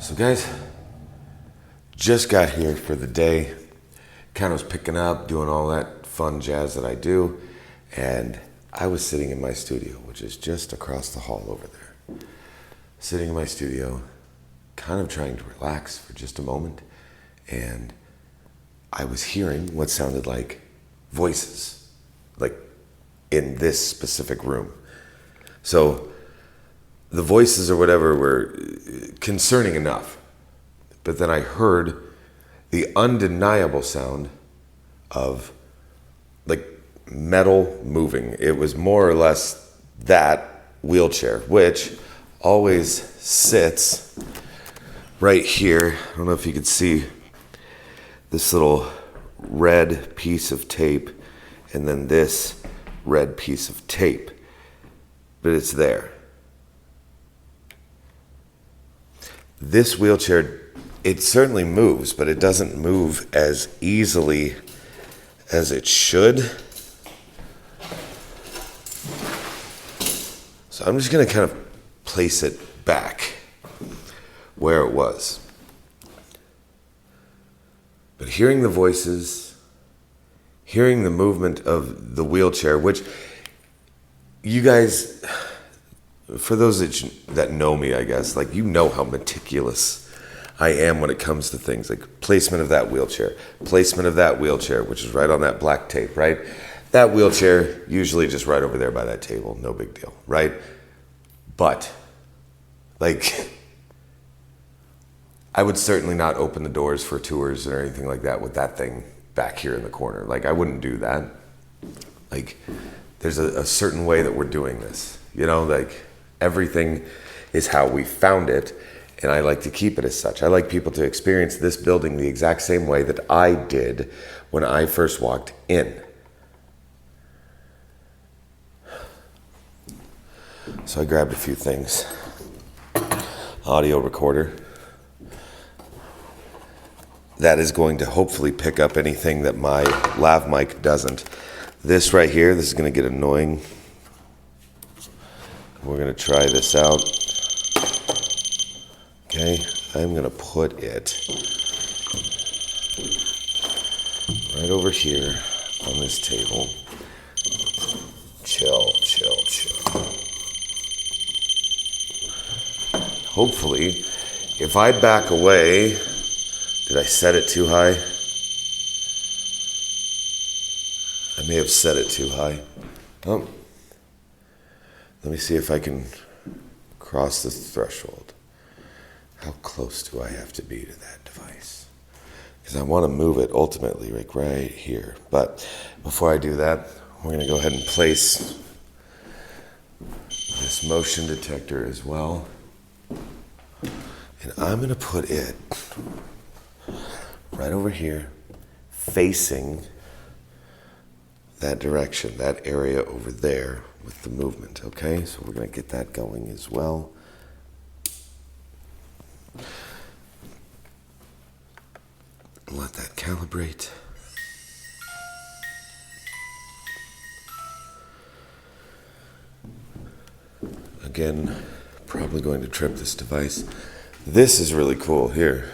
So guys, just got here for the day. Kind of was picking up, doing all that fun jazz that I do. And I was sitting in my studio, which is just across the hall over there. Sitting in my studio, kind of trying to relax for just a moment. And I was hearing what sounded like voices, like in this specific room. So the voices or whatever were concerning enough. But then I heard the undeniable sound of like metal moving. It was more or less that wheelchair, which always sits right here. I don't know if you can see this little red piece of tape and then this red piece of tape, but it's there. This wheelchair, it certainly moves, but it doesn't move as easily as it should. So I'm just going to kind of place it back where it was. But hearing the voices, hearing the movement of the wheelchair, which you guys, for those that know me, I guess, like, you know how meticulous I am when it comes to things like placement of that wheelchair, which is right on that black tape, right? That wheelchair, usually just right over there by that table, no big deal, right? But, like, I would certainly not open the doors for tours or anything like that with that thing back here in the corner. Like, I wouldn't do that. Like, there's a certain way that we're doing this, you know, like, everything is how we found it, and I like to keep it as such. I like people to experience this building the exact same way that I did when I first walked in. So I grabbed a few things. Audio recorder. That is going to hopefully pick up anything that my lav mic doesn't. This right here, this is going to get annoying. We're going to try this out. Okay, I'm going to put it right over here on this table. Chill, chill, chill. Hopefully, if I back away, did I set it too high? I may have set it too high. Oh. Let me see if I can cross this threshold. How close do I have to be to that device? Because I want to move it ultimately like right here. But before I do that, we're going to go ahead and place this motion detector as well. And I'm going to put it right over here, facing that direction, that area over there with the movement, okay? So we're going to get that going as well. Let that calibrate. Again, probably going to trip this device. This is really cool here.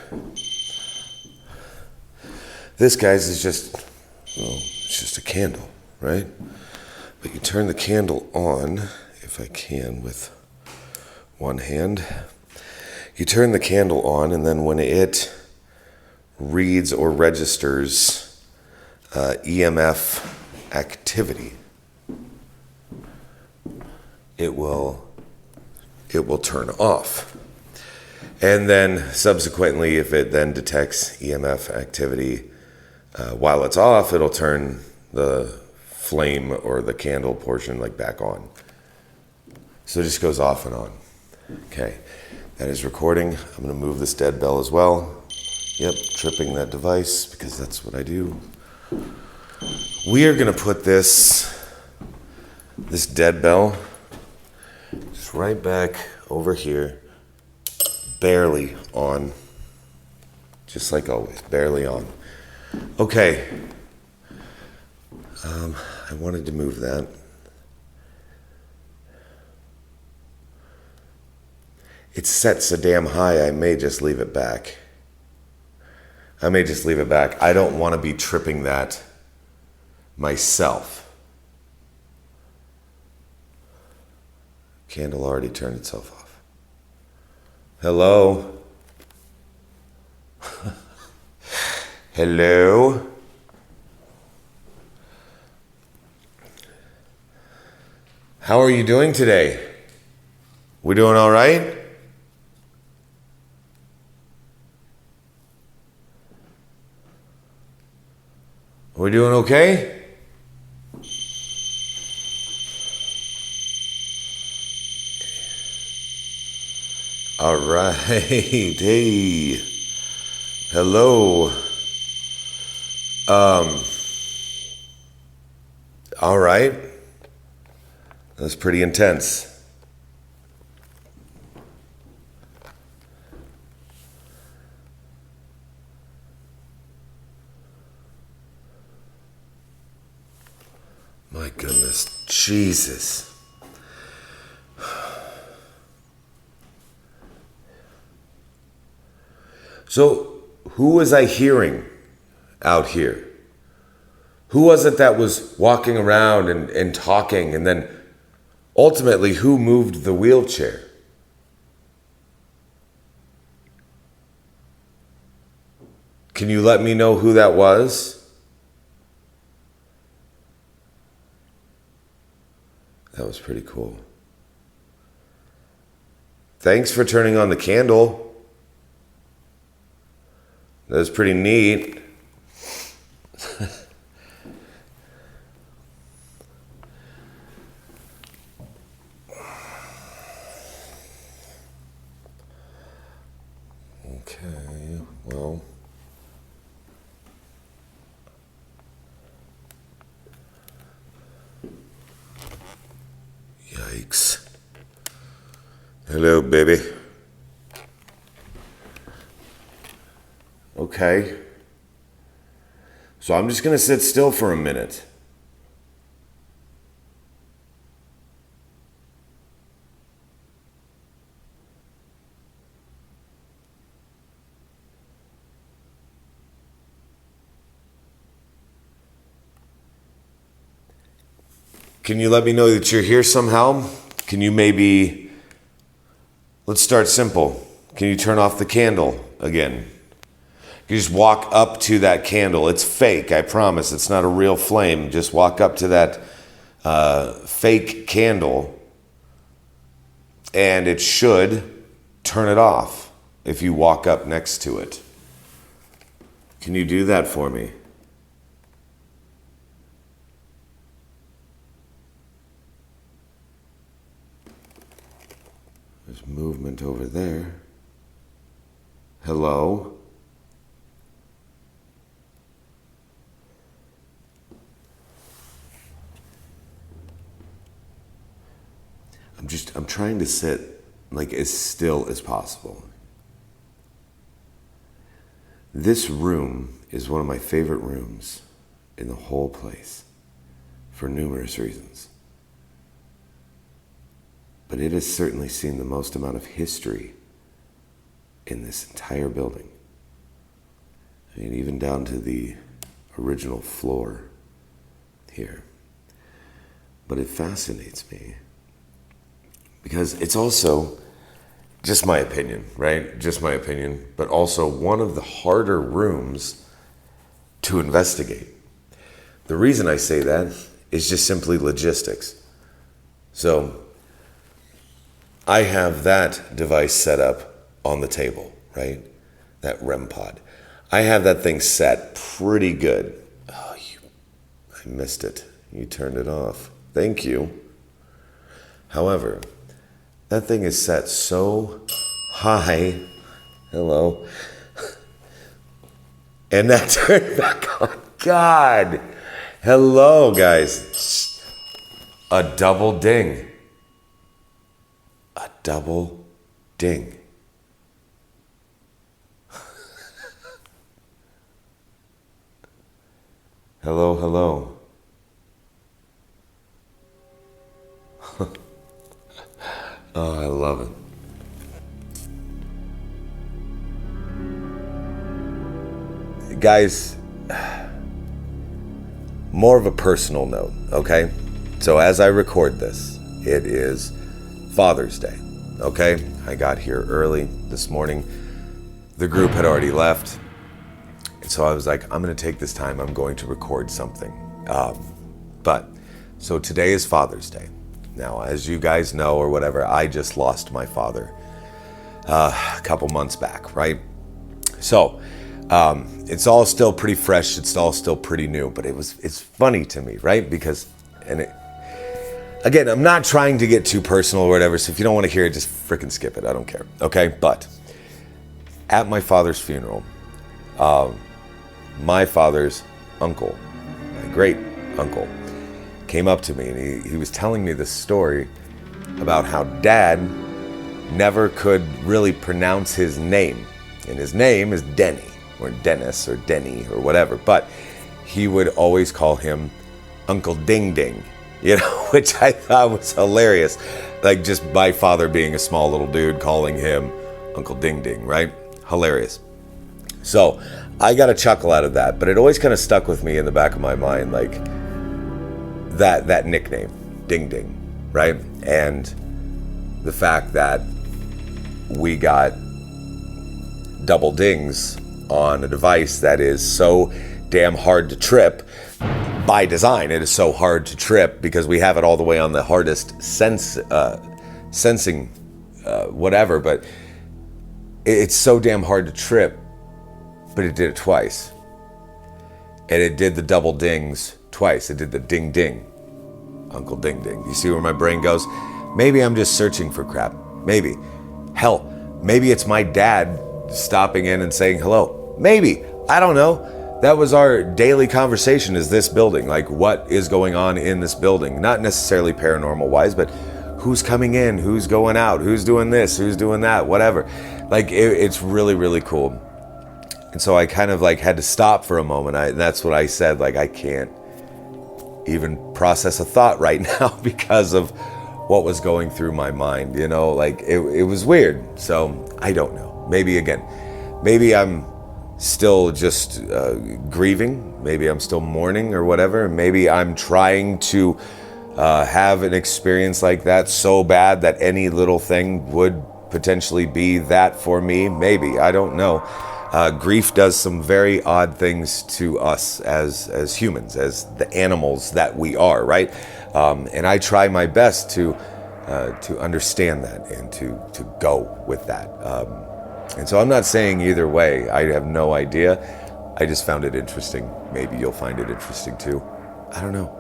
This, guys, is just, well, it's just a candle, right? But you turn the candle on, if I can, with one hand. You turn the candle on, and then when it reads or registers EMF activity, it will turn off. And then subsequently, if it then detects EMF activity while it's off, it'll turn the flame or the candle portion like back on. So it just goes off and on. Okay, that is recording. I'm going to move this dead bell as well. Yep, tripping that device because that's what I do. We are going to put this dead bell just right back over here, barely on, just like always, barely on. Okay, I wanted to move that. It's set so damn high, I may just leave it back. I don't want to be tripping that myself. Candle already turned itself off. Hello? Hello? How are you doing today? We doing all right? Are we doing okay? All right. Hey. Hello. All right. That's pretty intense. My goodness. Jesus. So, who was I hearing out here? Who was it that was walking around and talking, and then ultimately who moved the wheelchair? Can you let me know who that was? That was pretty cool. Thanks for turning on the candle. That was pretty neat. Okay, well. Yikes. Hello, baby. Okay. So I'm just going to sit still for a minute. Can you let me know that you're here somehow? Can you maybe, let's start simple. Can you turn off the candle again? You just walk up to that candle. It's fake, I promise. It's not a real flame. Just walk up to that fake candle, and it should turn it off if you walk up next to it. Can you do that for me? There's movement over there. Hello? I'm trying to sit like as still as possible. This room is one of my favorite rooms in the whole place for numerous reasons. But it has certainly seen the most amount of history in this entire building. I mean, even down to the original floor here. But it fascinates me because it's also, just my opinion, right? Just my opinion, but also one of the harder rooms to investigate. The reason I say that is just simply logistics. So I have that device set up on the table, right? That REM pod. I have that thing set pretty good. Oh, I missed it. You turned it off. Thank you. However, that thing is set so high. Hello. And that turned back on. God. Hello, guys. A double ding. A double ding. Hello, hello. Oh, I love it. guys, more of a personal note, okay? So as I record this, it is Father's Day, okay? I got here early this morning. The group had already left. And so I was like, I'm going to take this time. I'm going to record something. So today is Father's Day. Now, as you guys know or whatever, I just lost my father a couple months back, right? So it's all still pretty fresh. It's all still pretty new, but it's funny to me, right? Because, again, I'm not trying to get too personal or whatever. So if you don't want to hear it, just freaking skip it. I don't care. Okay. But at my father's funeral, my father's uncle, my great uncle, came up to me and he was telling me this story about how Dad never could really pronounce his name. And his name is Denny, or Dennis, or Denny, or whatever. But he would always call him Uncle Ding Ding, which I thought was hilarious. Like just my father being a small little dude calling him Uncle Ding Ding, right? Hilarious. So I got a chuckle out of that, but it always kind of stuck with me in the back of my mind, like that nickname, Ding Ding, right? And the fact that we got double dings on a device that is so damn hard to trip by design. It is so hard to trip because we have it all the way on the hardest sensing whatever, but it's so damn hard to trip, but it did it twice. And it did the double dings twice. It did the ding ding, Uncle Ding Ding. You see where my brain goes? Maybe I'm just searching for crap. Maybe. Hell, maybe it's my dad stopping in and saying hello. Maybe. I don't know. That was our daily conversation, is this building. Like, what is going on in this building? Not necessarily paranormal wise, but who's coming in, who's going out, who's doing this, who's doing that, whatever. Like, it's really, really cool. And so I kind of like had to stop for a moment. That's what I said. Like, I can't even process a thought right now because of what was going through my mind, like it was weird. So I don't know. Maybe I'm still just grieving. Maybe I'm still mourning or whatever. Maybe I'm trying to have an experience like that so bad that any little thing would potentially be that for me. Maybe, I don't know. Grief does some very odd things to us as humans, as the animals that we are, right? And I try my best to understand that and to go with that. And so I'm not saying either way. I have no idea. I just found it interesting. Maybe you'll find it interesting too. I don't know.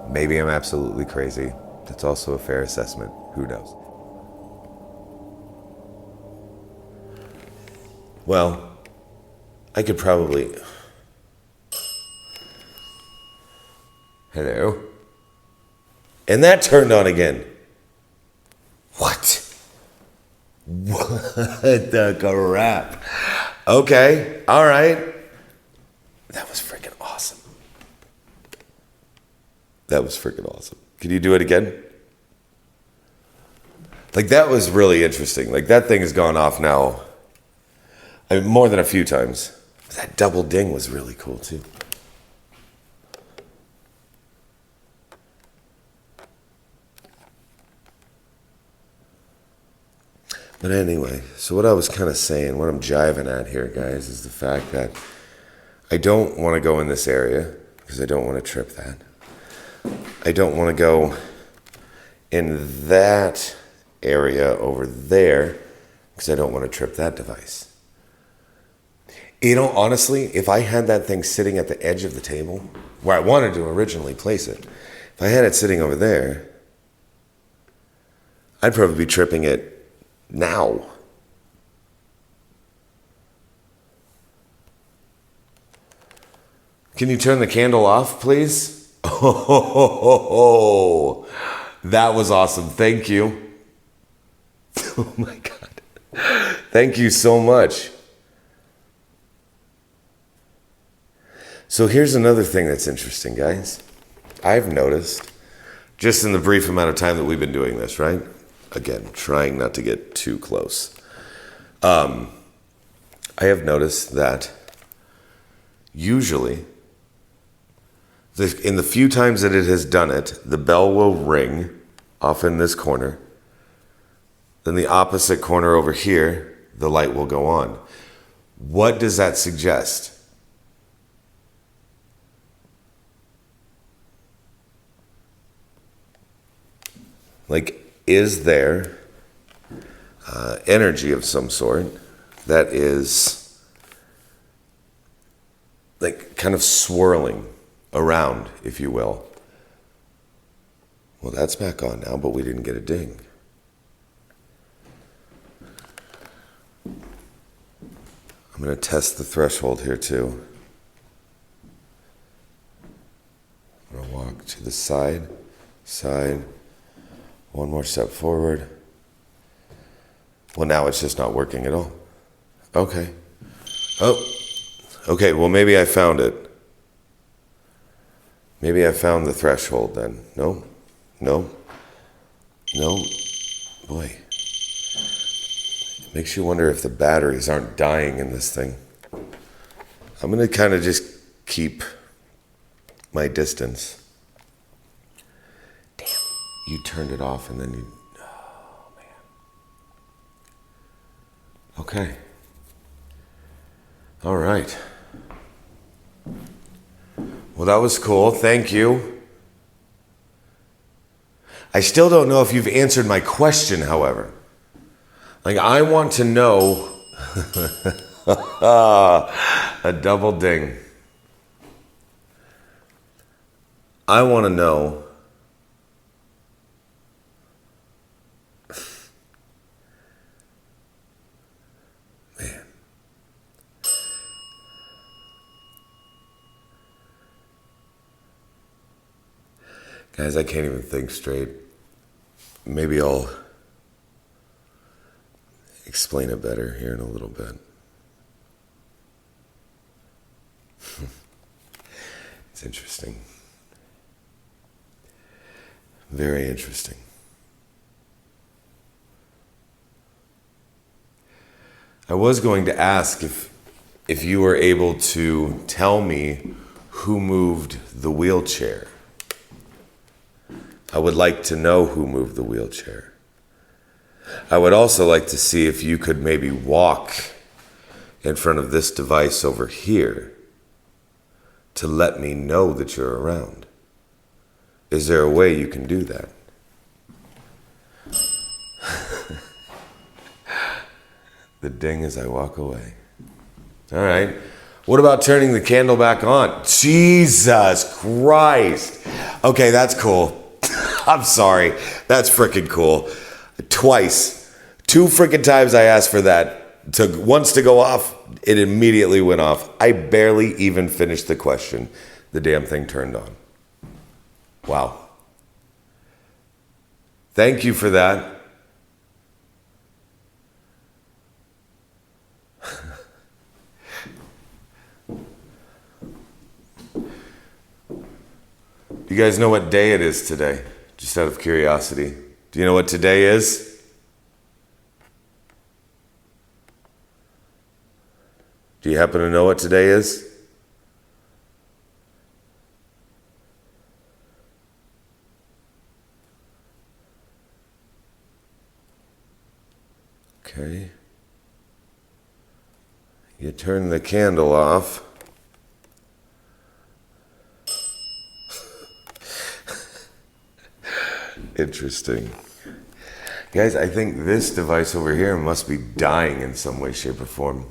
Maybe I'm absolutely crazy. That's also a fair assessment. Who knows? Well, I could probably... Hello? And that turned on again. What? What the crap? Okay, all right. That was freaking awesome. That was freaking awesome. Can you do it again? Like, that was really interesting. Like, that thing has gone off now, more than a few times. That double ding was really cool too. But anyway, so what I was kind of saying, what I'm jiving at here, guys, is the fact that I don't want to go in this area because I don't want to trip that. I don't want to go in that area over there because I don't want to trip that device. Honestly, if I had that thing sitting at the edge of the table, where I wanted to originally place it, if I had it sitting over there, I'd probably be tripping it now. Can you turn the candle off, please? Oh, that was awesome. Thank you. Oh my God. Thank you so much. So here's another thing that's interesting, guys. I've noticed, just in the brief amount of time that we've been doing this, right? Again, trying not to get too close. I have noticed that, usually, in the few times that it has done it, the bell will ring off in this corner. Then the opposite corner over here, the light will go on. What does that suggest? Like, is there energy of some sort that is like kind of swirling around, if you will? Well, that's back on now, but we didn't get a ding. I'm going to test the threshold here too. I'm going to walk to the side, one more step forward. Well, now it's just not working at all. Okay. Oh, okay, well, maybe I found it. Maybe I found the threshold then. No. Boy. It makes you wonder if the batteries aren't dying in this thing. I'm going to kind of just keep my distance. Damn. You turned it off and then you... Oh, man. Okay. All right. Well, that was cool. Thank you. I still don't know if you've answered my question, however. Like, I want to know... A double ding. I want to know... Man. Guys, I can't even think straight. Maybe I'll explain it better here in a little bit. It's interesting. Very interesting. I was going to ask if you were able to tell me who moved the wheelchair. I would like to know who moved the wheelchair. I would also like to see if you could maybe walk in front of this device over here to let me know that you're around. Is there a way you can do that? The ding as I walk away. All right. What about turning the candle back on? Jesus Christ. Okay, that's cool. I'm sorry. That's freaking cool. Twice. 2 freaking times I asked for that. Took once to go off. It immediately went off. I barely even finished the question. The damn thing turned on. Wow. Thank you for that. Do you guys know what day it is today? Just out of curiosity. Do you know what today is? Do you happen to know what today is? Okay. You turn the candle off. Interesting. Guys, I think this device over here must be dying in some way, shape, or form.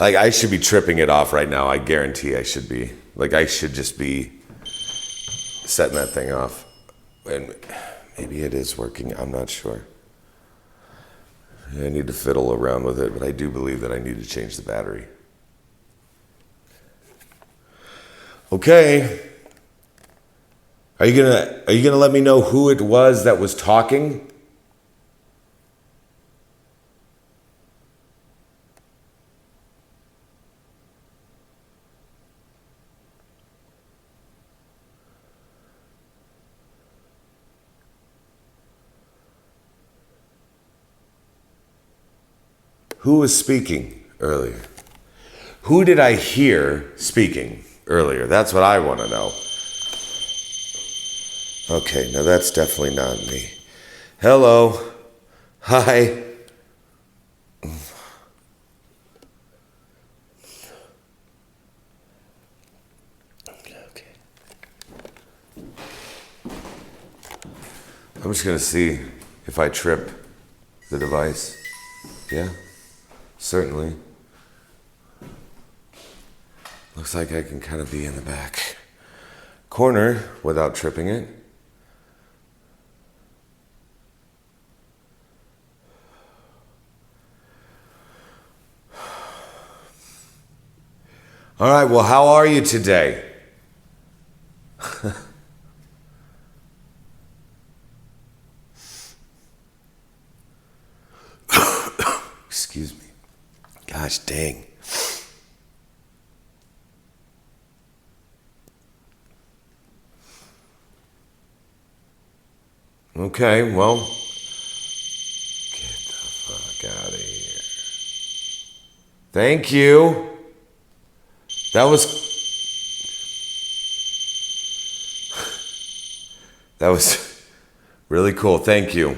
Like, I should be tripping it off right now. I guarantee I should be. Like, I should just be setting that thing off. And maybe it is working. I'm not sure. I need to fiddle around with it, but I do believe that I need to change the battery. Okay. Are you gonna let me know who it was that was talking? Who was speaking earlier? Who did I hear speaking earlier? That's what I want to know. Okay, now that's definitely not me. Hello. Hi. Okay. I'm just going to see if I trip the device. Yeah, certainly. Looks like I can kind of be in the back corner without tripping it. All right, well, how are you today? Excuse me. Gosh dang. Okay, well, get the fuck out of here. Thank you. That was really cool. Thank you.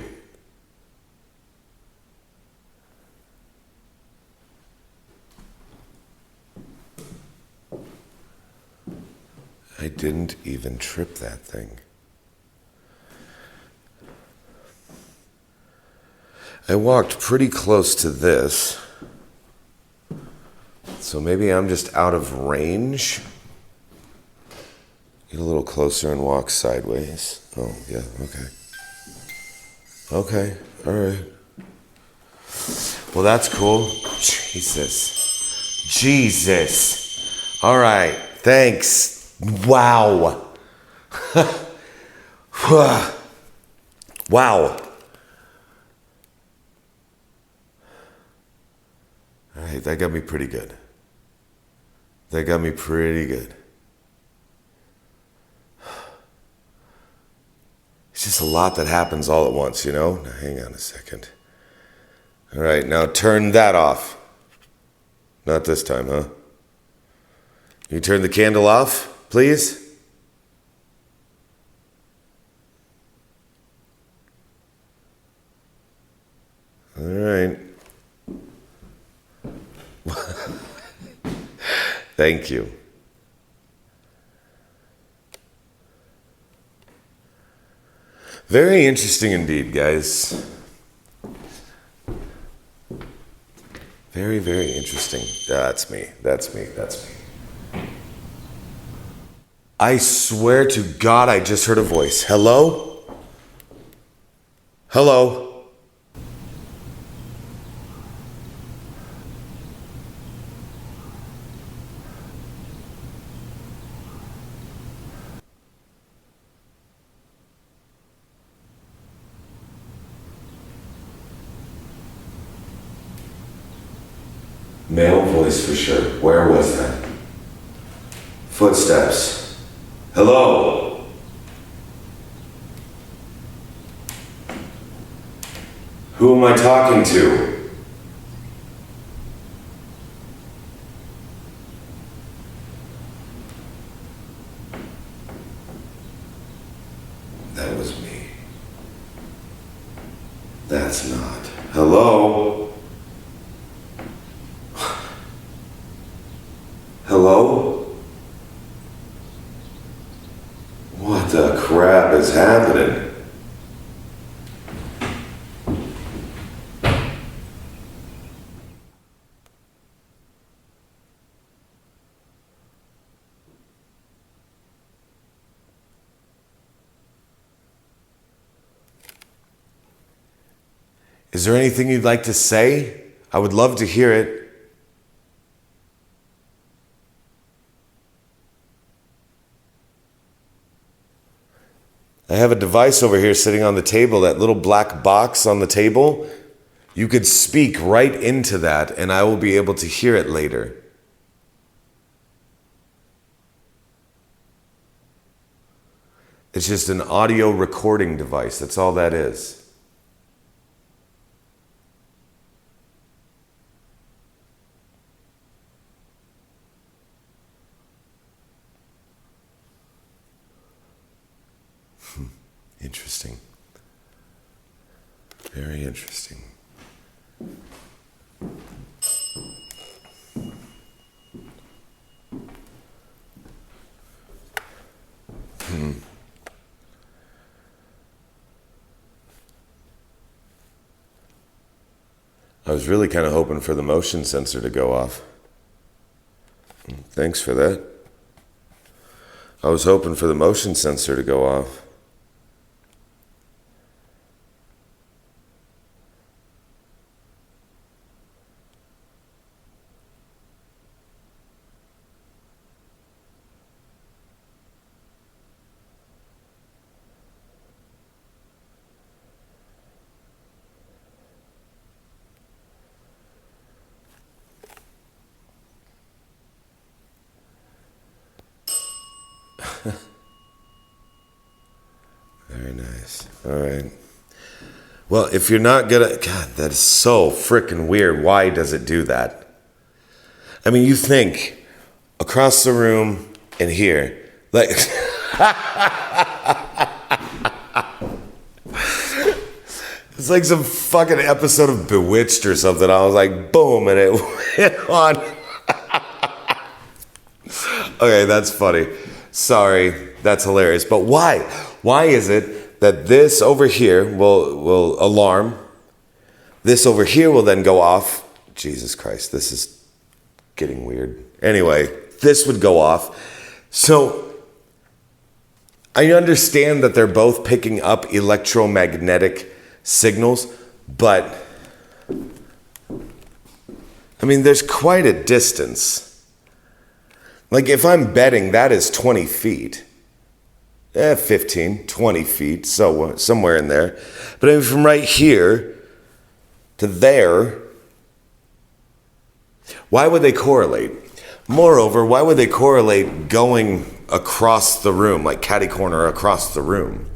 I didn't even trip that thing. I walked pretty close to this, so maybe I'm just out of range. Get a little closer and walk sideways. Oh, yeah, okay. Okay, all right. Well, that's cool. Jesus. All right, thanks. Wow. Wow. All right, that got me pretty good. That got me pretty good. It's just a lot that happens all at once, you know? Now, hang on a second. All right, now turn that off. Not this time, huh? You turn the candle off, please? All right. Thank you. Very interesting indeed, guys. Very, very interesting. That's me. I swear to God, I just heard a voice. Hello? Hello? Male voice for sure. Where was that? Footsteps. Hello? Who am I talking to? That was me. That's not. Hello? Hello? What the crap is happening? Is there anything you'd like to say? I would love to hear it. I have a device over here sitting on the table, that little black box on the table. You could speak right into that and I will be able to hear it later. It's just an audio recording device. That's all that is. Interesting. Very interesting. I was really kind of hoping for the motion sensor to go off. Thanks for that. I was hoping for the motion sensor to go off. Very nice. All right. Well, if you're not gonna, God, that is so freaking weird. Why does it do that? I mean, you think across the room and here, like, it's like some fucking episode of Bewitched or something. I was like, boom, and it went on. Okay, that's funny. Sorry, that's hilarious. But why? Why is it that this over here will alarm? This over here will then go off. Jesus Christ, this is getting weird. Anyway, this would go off. So I understand that they're both picking up electromagnetic signals, but I mean, there's quite a distance. Like if I'm betting, that is 20 feet. 15, 20 feet, so somewhere in there. But I mean, from right here to there, why would they correlate? Moreover, why would they correlate going across the room, like catty corner across the room?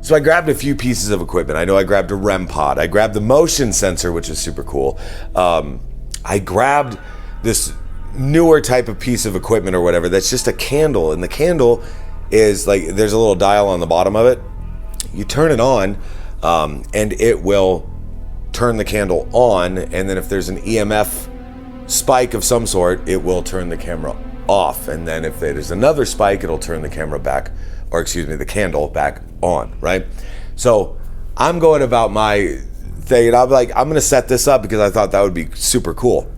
So I grabbed a few pieces of equipment. I know I grabbed a REM pod. I grabbed the motion sensor, which is super cool. I grabbed this newer type of piece of equipment or whatever that's just a candle, and the candle is like, there's a little dial on the bottom of it. You turn it on, and it will turn the candle on, and then if there's an EMF spike of some sort, it will turn the camera off, and then if there's another spike, it'll turn the camera back, or excuse me, the candle back on, right? So I'm going about my thing, and I'm like, I'm gonna set this up because I thought that would be super cool.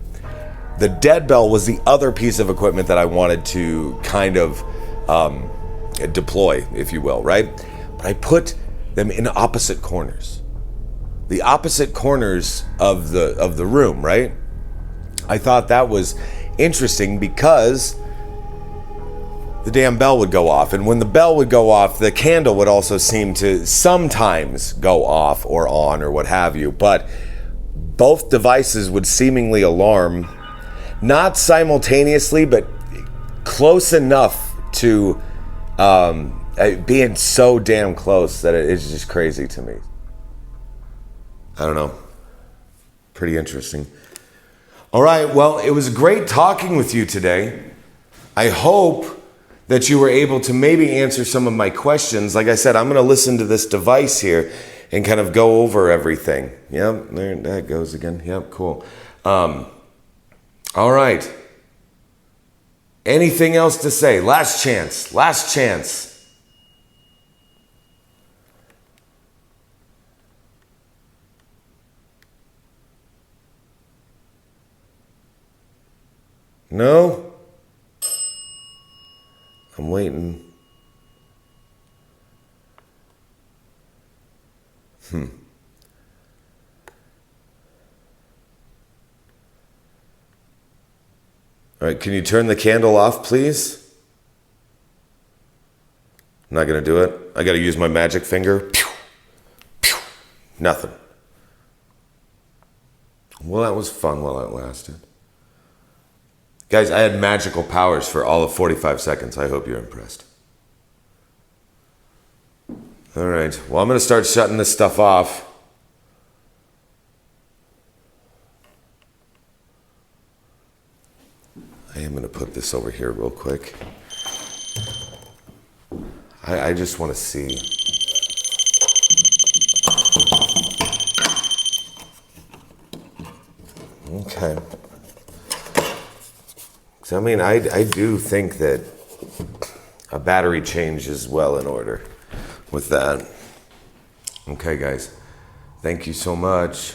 The dead bell was the other piece of equipment that I wanted to kind of deploy, if you will, right? But I put them in opposite corners. The opposite corners of the room, right? I thought that was interesting because the damn bell would go off. And when the bell would go off, the candle would also seem to sometimes go off or on or what have you. But both devices would seemingly alarm, not simultaneously, but close enough to being so damn close that it's just crazy to me. I don't know. Pretty interesting. All right, well, it was great talking with you today. I hope that you were able to maybe answer some of my questions. Like I said, I'm going to listen to this device here and kind of go over everything. Yep, there that goes again. Yep, cool. All right. Anything else to say? Last chance. Last chance. No? I'm waiting. All right, can you turn the candle off, please? I'm not gonna do it. I gotta use my magic finger. Pew, pew, nothing. Well, that was fun while it lasted. Guys, I had magical powers for all of 45 seconds. I hope you're impressed. All right, well, I'm gonna start shutting this stuff off. I am going to put this over here real quick. I just want to see. Okay. So, I mean, I do think that a battery change is well in order with that. Okay, guys. Thank you so much.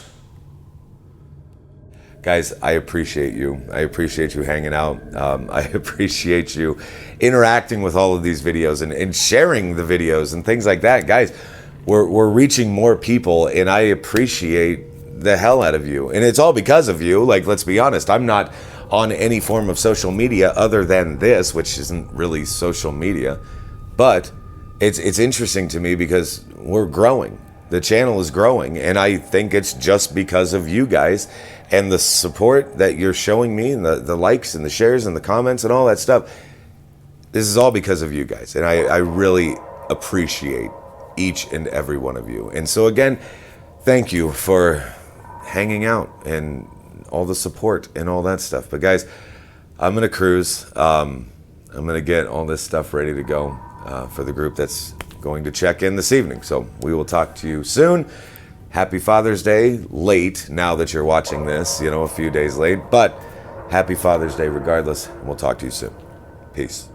Guys, I appreciate you. I appreciate you hanging out. I appreciate you interacting with all of these videos and sharing the videos and things like that. Guys, we're reaching more people, and I appreciate the hell out of you. And it's all because of you. Like, let's be honest. I'm not on any form of social media other than this, which isn't really social media. But it's interesting to me because we're growing. The channel is growing, and I think it's just because of you guys and the support that you're showing me, and the likes and the shares and the comments and all that stuff. This is all because of you guys, and I really appreciate each and every one of you. And so again, thank you for hanging out and all the support and all that stuff. But guys, I'm gonna cruise. I'm gonna get all this stuff ready to go for the group that's going to check in this evening. So we will talk to you soon. Happy Father's Day, late now that you're watching this, a few days late, but happy Father's Day regardless. We'll talk to you soon. Peace.